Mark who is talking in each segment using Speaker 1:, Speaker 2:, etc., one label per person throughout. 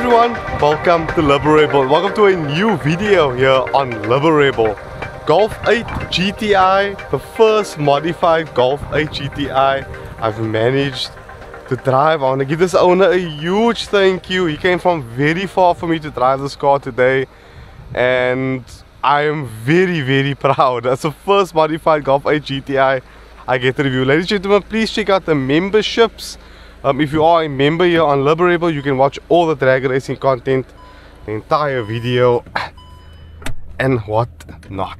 Speaker 1: everyone, welcome to Liberable. Welcome to a new video here on Liberable. Golf 8 GTI, the first modified Golf 8 GTI I've managed to drive. I want to give this owner a huge thank you. He came from very far for me to drive this car today, and I am very proud. That's the first modified Golf 8 GTI I get to review. Ladies and gentlemen, please check out the memberships. If you are a member here on Liberable, you can watch all the drag racing content, the entire video, and what not.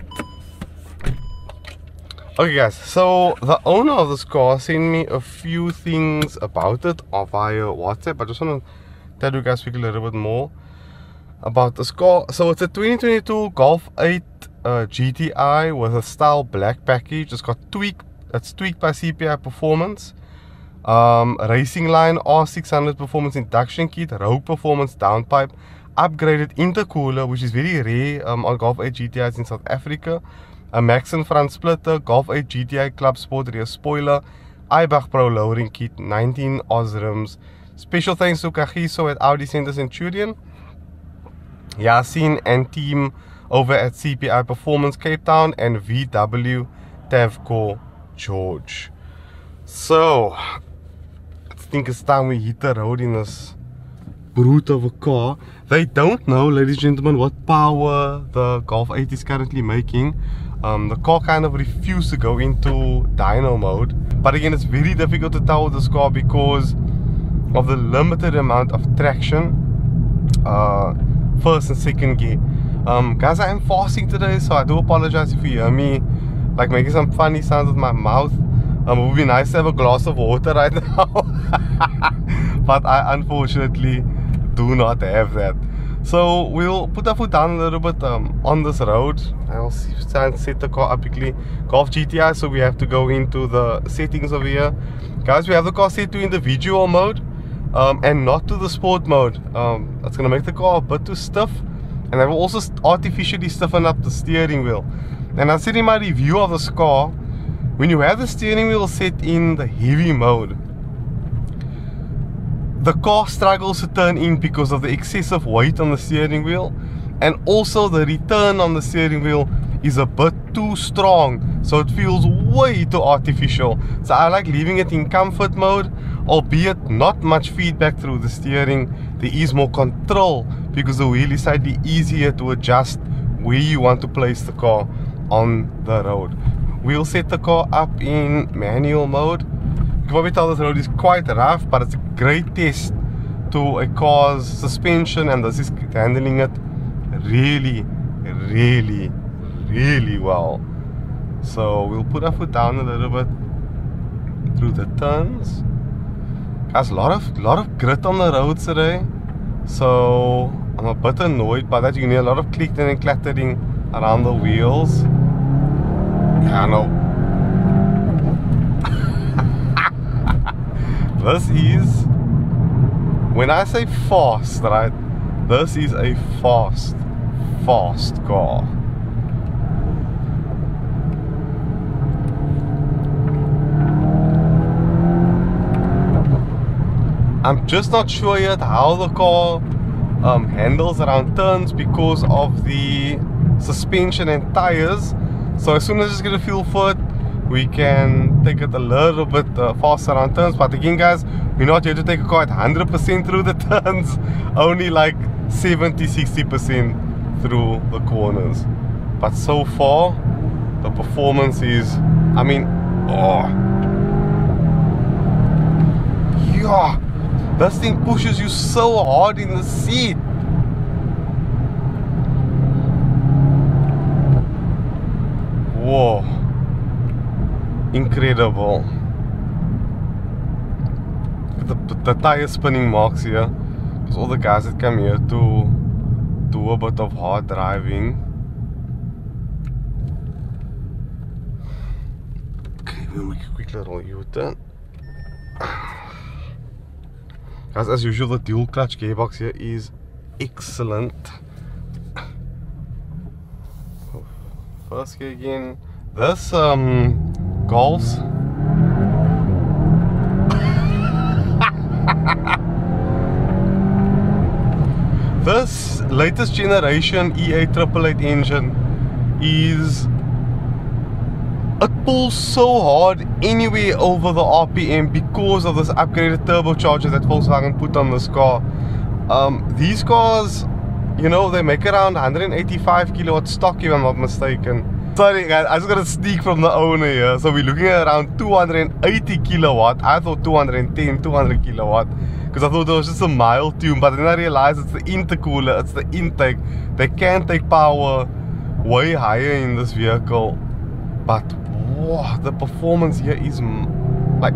Speaker 1: Okay guys, so the owner of this car sent me a few things about it via WhatsApp. I just want to tell you guys quickly a little bit more about this car. So it's a 2022 Golf 8 GTI with a style black package. It's tweaked by CPI Performance. Racing Line R600 Performance Induction Kit, Rogue Performance Downpipe, upgraded intercooler, which is very rare on Golf 8 GTIs in South Africa, a Maxxon front splitter, Golf 8 GTI Club Sport rear spoiler, Eibach Pro lowering kit, 19 Oz rims. Special thanks to Kagiso at Audi Center Centurion, Yasin and team over at CPI Performance Cape Town, and VW Tavco George. So I think it's time we hit the road in this brute of a car. They don't know, ladies and gentlemen, what power the Golf 8 is currently making. The car kind of refused to go into dyno mode, but again, it's very difficult to tell with this car because of the limited amount of traction, first and second gear. Guys, I am fasting today, so I do apologize if you hear me like making some funny sounds with my mouth. It would be nice to have a glass of water right now, but I unfortunately do not have that. So we'll put our foot down a little bit on this road. I'll try and set the car up quickly. Golf GTI, so we have to go into the settings over here. Guys, we have the car set to individual mode and not to the sport mode. That's going to make the car a bit too stiff, and I will also artificially stiffen up the steering wheel. And I said in my review of this car, when you have the steering wheel set in the heavy mode, the car struggles to turn in because of the excessive weight on the steering wheel, and also the return on the steering wheel is a bit too strong, so it feels way too artificial. So I like leaving it in comfort mode, albeit not much feedback through the steering. There is more control because the wheel is slightly easier to adjust where you want to place the car on the road. We'll set the car up in manual mode. You can probably tell this road is quite rough, but it's a great test to a car's suspension, and this is handling it really well. So we'll put our foot down a little bit through the turns. Guys, a lot of grit on the roads today, so I'm a bit annoyed by that. You can hear a lot of clicking and clattering around the wheels. I know. This is, when I say fast, right, this is a fast car. I'm just not sure yet how the car handles around turns because of the suspension and tires. So as soon as it's going to feel for it, we can take it a little bit faster around turns. But again guys, we're not here to take a car at 100% through the turns, only like 70-60% through the corners. But so far the performance is, I mean, oh yeah, this thing pushes you so hard in the seat. Whoa, incredible. The tire spinning marks here, because all the guys that come here to do a bit of hard driving. Okay, we'll make a quick little U-turn. Guys, as usual, the dual clutch gearbox here is excellent. First gear again. This Golf's this latest generation E8888 engine is, it pulls so hard anywhere over the RPM because of this upgraded turbocharger that Volkswagen put on this car. These cars, you know, they make around 185 kilowatt stock if I'm not mistaken. Sorry guys, I just got a sneak from the owner here. So we're looking at around 280 kilowatt. I thought 210, 200 kilowatt, because I thought it was just a mild tune, but then I realized it's the intercooler, it's the intake. They can take power way higher in this vehicle, but wow, the performance here is like,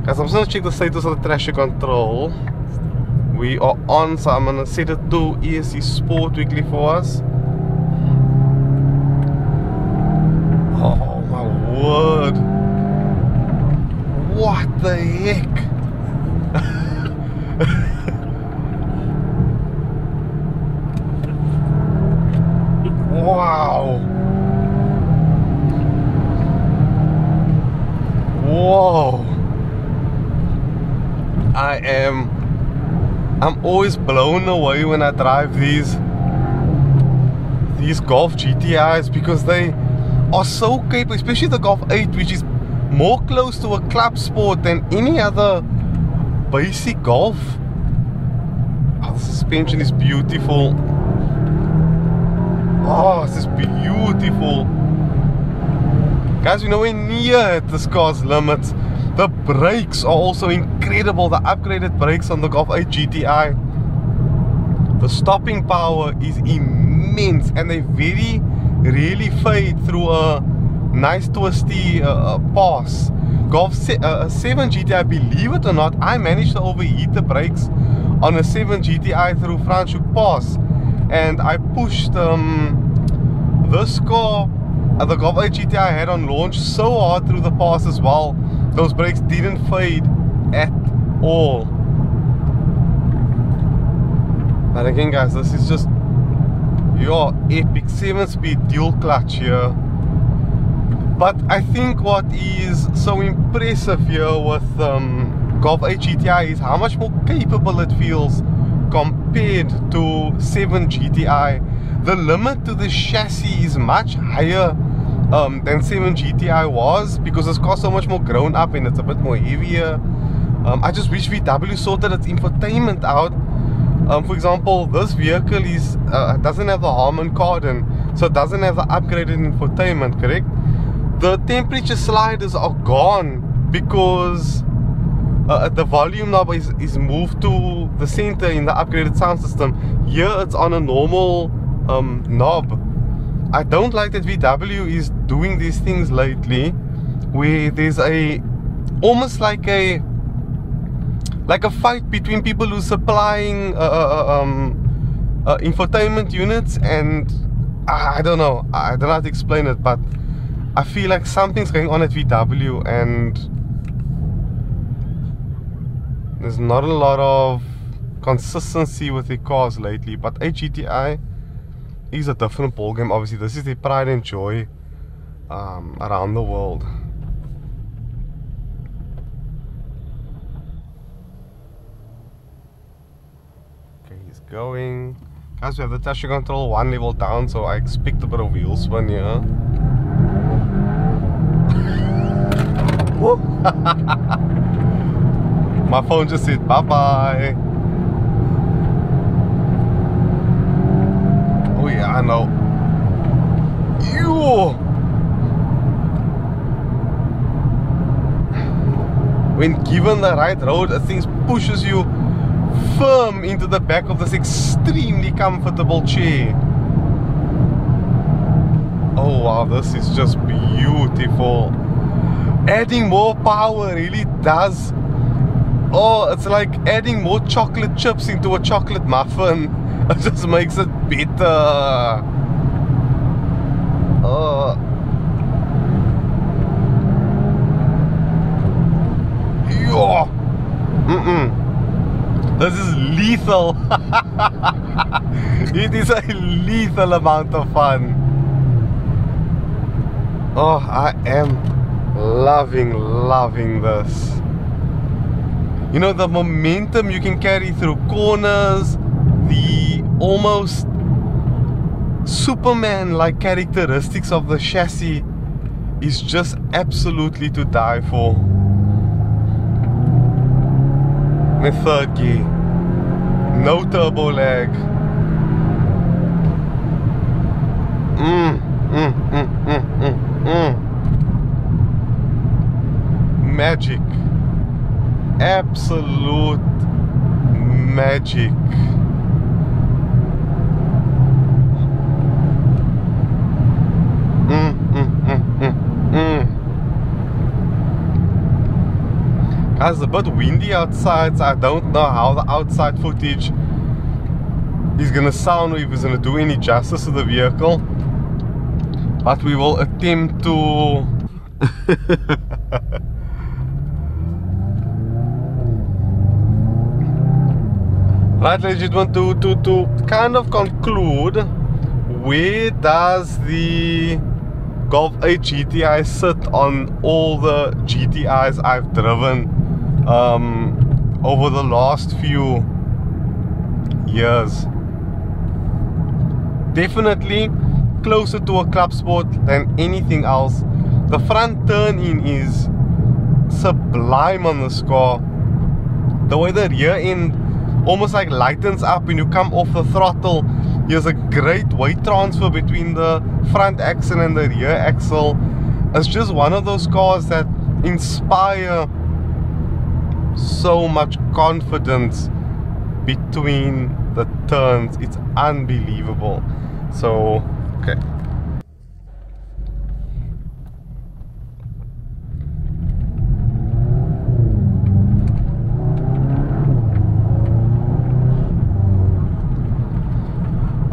Speaker 1: guys, I'm just gonna check the status of the traction control. We are on, so I'm gonna set it to ESC Sport quickly for us. Oh my word, what the heck. Wow. Whoa. I'm always blown away when I drive these Golf GTIs, because they are so capable, especially the Golf 8, which is more close to a club sport than any other basic Golf. Oh, the suspension is beautiful. Oh, this is beautiful. Guys, we're nowhere near at this car's limits. The brakes are also incredible. The upgraded brakes on the Golf 8 GTI. The stopping power is immense, and they very rarely fade through a nice twisty pass. Golf 7 GTI, believe it or not, I managed to overheat the brakes on a 7 GTI through Franschhoek Pass, and I pushed this car, the Golf 8 GTI I had on launch, so hard through the pass as well. Those brakes didn't fade at all. But again guys, this is just your epic 7-speed dual clutch here. But I think what is so impressive here with Golf 8 GTI is how much more capable it feels compared to 7 GTI. The limit to the chassis is much higher than 7 GTI was, because this car's so much more grown up and it's a bit more heavier. I just wish VW sorted its infotainment out. For example, this vehicle is doesn't have the Harman Kardon, so it doesn't have the upgraded infotainment, correct? The temperature sliders are gone because the volume knob is moved to the center in the upgraded sound system. Here it's on a normal knob. I don't like that VW is doing these things lately, where there's almost like a fight between people who are supplying infotainment units, and I don't know how to explain it, but I feel like something's going on at VW, and there's not a lot of consistency with the cars lately. But GTI is a different ballgame. Obviously, this is the pride and joy around the world. Okay, he's going. Guys, we have the traction control one level down, so I expect a bit of wheel spin here. My phone just said bye bye. Oh yeah, I know. Ew. When given the right road, the thing pushes you firm into the back of this extremely comfortable chair. Oh wow, this is just beautiful. Adding more power really does. Oh, it's like adding more chocolate chips into a chocolate muffin. It just makes it better. This is lethal. It is a lethal amount of fun. Oh, I am loving this. You know, the momentum you can carry through corners, the almost Superman-like characteristics of the chassis is just absolutely to die for. The third gear, no turbo lag. Magic, absolute magic. Guys, it's a bit windy outside, so I don't know how the outside footage is gonna sound or if it's gonna do any justice to the vehicle, but we will attempt to right, ladies and gentlemen, to kind of conclude, where does the Golf 8 GTI sit on all the GTIs I've driven over the last few years? Definitely closer to a club sport than anything else. The front turn in is sublime on this car. The way the rear end almost like lightens up when you come off the throttle. Here's a great weight transfer between the front axle and the rear axle. It's just one of those cars that inspire so much confidence between the turns. It's unbelievable. So, okay.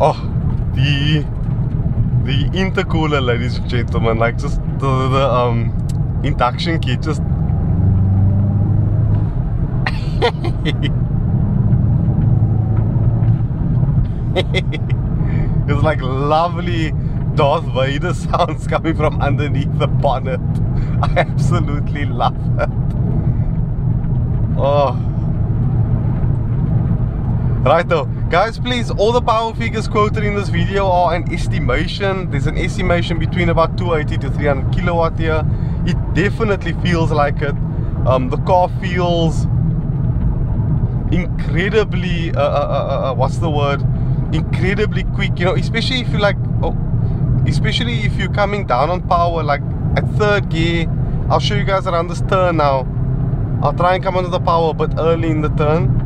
Speaker 1: Oh, the intercooler, ladies and gentlemen, like just the induction kit, just it's like lovely Darth Vader sounds coming from underneath the bonnet. I absolutely love it. Oh. Right though, guys, please, all the power figures quoted in this video are an estimation. There's an estimation between about 280 to 300 kilowatt here. It definitely feels like it. The car feels incredibly, what's the word? Incredibly quick, you know, especially if you like, especially if you're coming down on power, like at third gear. I'll show you guys around this turn now. I'll try and come under the power a bit early in the turn.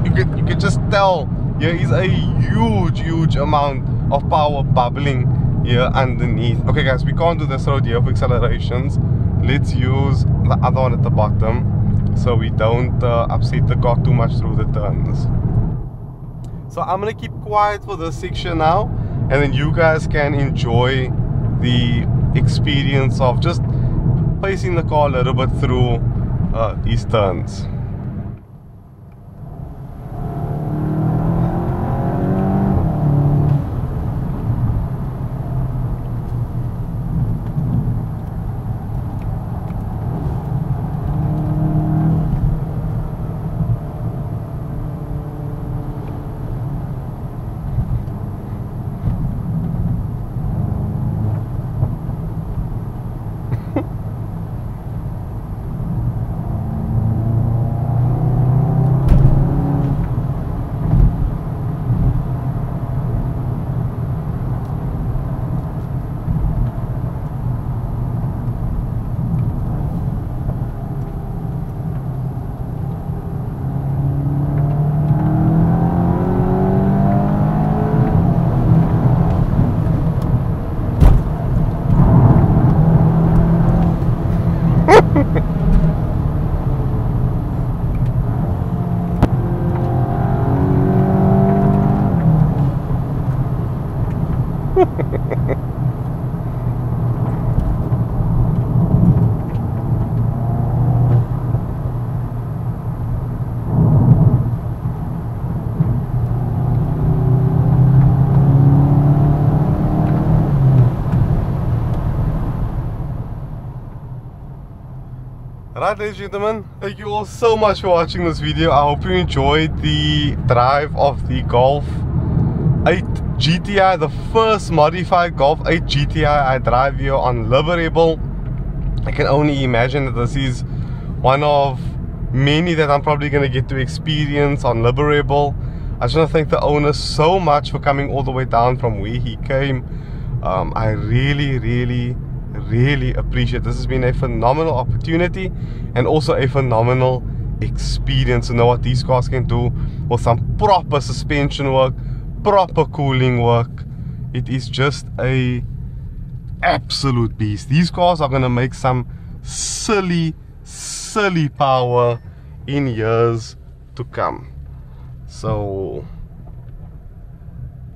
Speaker 1: You can just tell here is a huge amount of power bubbling here underneath. Okay guys, we can't do this road here for accelerations. Let's use the other one at the bottom so we don't upset the car too much through the turns. So I'm gonna keep quiet for this section now, and then you guys can enjoy the experience of just pacing the car a little bit through these turns. Right, ladies and gentlemen, thank you all so much for watching this video. I hope you enjoyed the drive of the Golf 8 GTI, the first modified Golf 8 GTI I drive here on Liberable. I can only imagine that this is one of many that I'm probably going to get to experience on Liberable. I just want to thank the owner so much for coming all the way down from where he came. I really appreciate it. This has been a phenomenal opportunity and also a phenomenal experience to know what these cars can do with some proper suspension work, proper cooling work. It is just a absolute beast. These cars are gonna make some silly power in years to come. So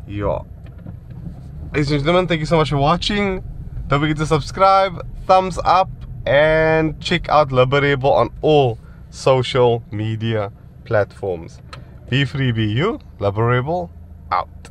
Speaker 1: yeah, ladies and gentlemen, thank you so much for watching. Don't forget to subscribe, thumbs up, and check out Liberable on all social media platforms. Be free, be you. Liberable out.